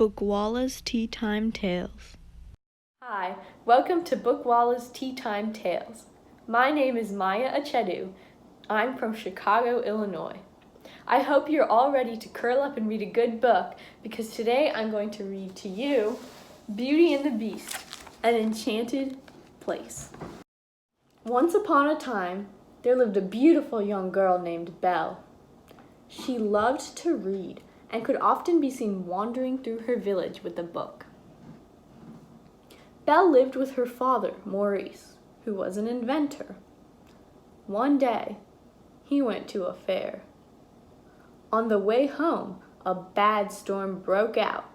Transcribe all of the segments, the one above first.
Bookwallah's Teatime Tales. Hi, welcome to Bookwallah's Teatime Tales. My name is Maya Achedu. I'm from Chicago, Illinois. I hope you're all ready to curl up and read a good book because today I'm going to read to you Beauty and the Beast, an enchanted place. Once upon a time, there lived a beautiful young girl named Belle. She loved to read and could often be seen wandering through her village with a book. Belle lived with her father, Maurice, who was an inventor. One day, he went to a fair. On the way home, a bad storm broke out,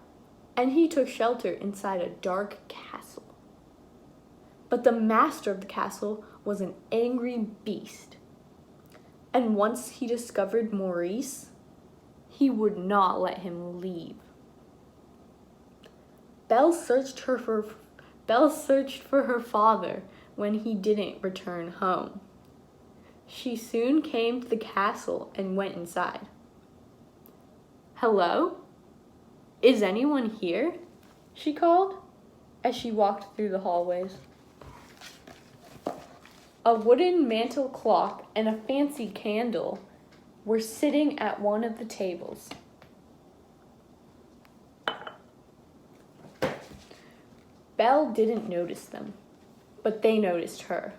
and he took shelter inside a dark castle. But the master of the castle was an angry beast. And once he discovered Maurice, he would not let him leave. Belle searched for her father when he didn't return home. She soon came to the castle and went inside. "Hello? Is anyone here?" she called as she walked through the hallways. A wooden mantel clock and a fancy candle were sitting at one of the tables. Belle didn't notice them, but they noticed her.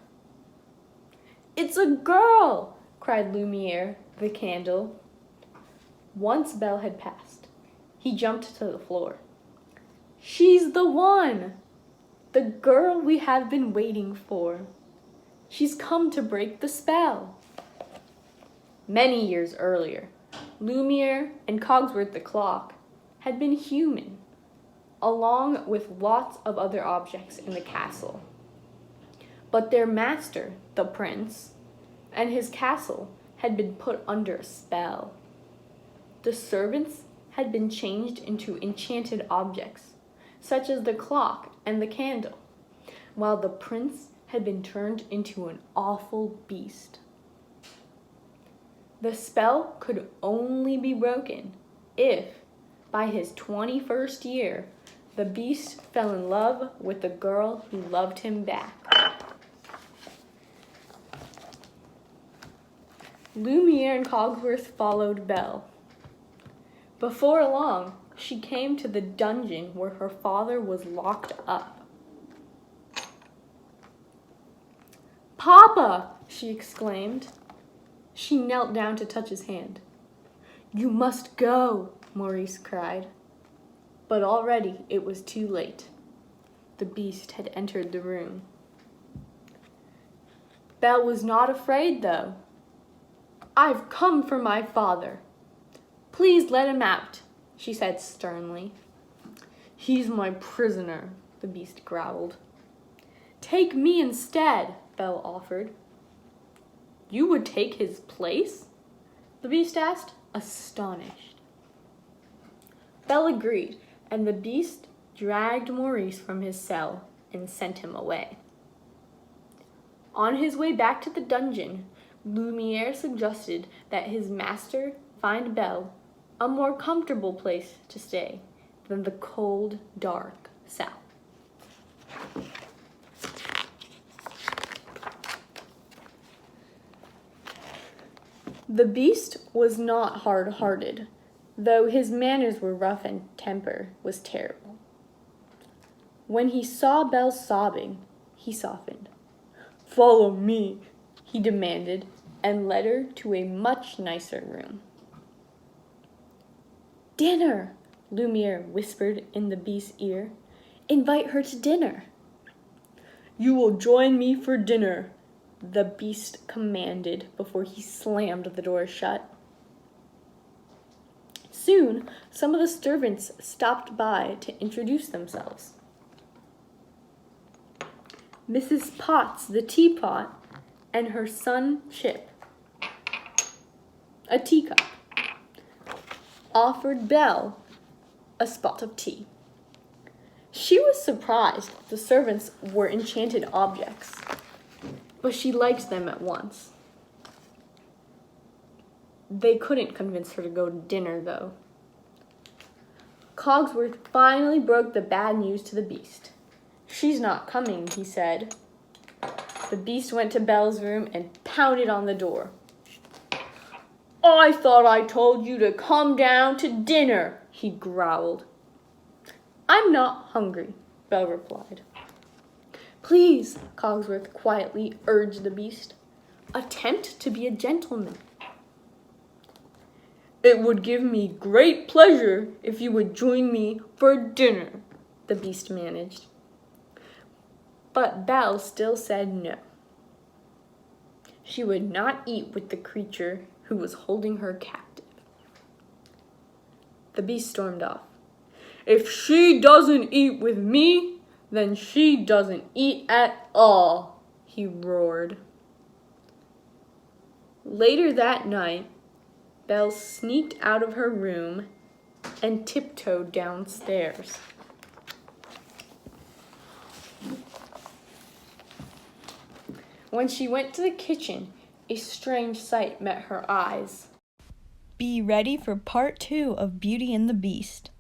"It's a girl!" cried Lumiere, the candle. Once Belle had passed, he jumped to the floor. "She's the one! The girl we have been waiting for. She's come to break the spell." Many years earlier, Lumiere and Cogsworth the clock had been human, along with lots of other objects in the castle. But their master, the prince, and his castle had been put under a spell. The servants had been changed into enchanted objects, such as the clock and the candle, while the prince had been turned into an awful beast. The spell could only be broken if, by his 21st year, the beast fell in love with the girl who loved him back. Lumiere and Cogsworth followed Belle. Before long, she came to the dungeon where her father was locked up. "Papa!" she exclaimed. She knelt down to touch his hand. "You must go," Maurice cried. But already it was too late. The beast had entered the room. Belle was not afraid, though. "I've come for my father. Please let him out," she said sternly. "He's my prisoner," the beast growled. "Take me instead," Belle offered. "You would take his place?" the beast asked, astonished. Belle agreed, and the beast dragged Maurice from his cell and sent him away. On his way back to the dungeon, Lumiere suggested that his master find Belle a more comfortable place to stay than the cold, dark south. The beast was not hard-hearted, though his manners were rough and temper was terrible. When he saw Belle sobbing, he softened. "Follow me," he demanded, and led her to a much nicer room. "Dinner," Lumiere whispered in the beast's ear. "Invite her to dinner." "You will join me for dinner," the beast commanded before he slammed the door shut. Soon, some of the servants stopped by to introduce themselves. Mrs. Potts, the teapot, and her son Chip, a teacup, offered Belle a spot of tea. She was surprised the servants were enchanted objects, but she liked them at once. They couldn't convince her to go to dinner, though. Cogsworth finally broke the bad news to the Beast. "She's not coming," he said. The Beast went to Belle's room and pounded on the door. "I thought I told you to come down to dinner," he growled. "I'm not hungry," Belle replied. "Please," Cogsworth quietly urged the Beast, "attempt to be a gentleman." "It would give me great pleasure if you would join me for dinner," the Beast managed. But Belle still said no. She would not eat with the creature who was holding her captive. The Beast stormed off. "If she doesn't eat with me, then she doesn't eat at all," he roared. Later that night, Belle sneaked out of her room and tiptoed downstairs. When she went to the kitchen, a strange sight met her eyes. Be ready for part 2 of Beauty and the Beast.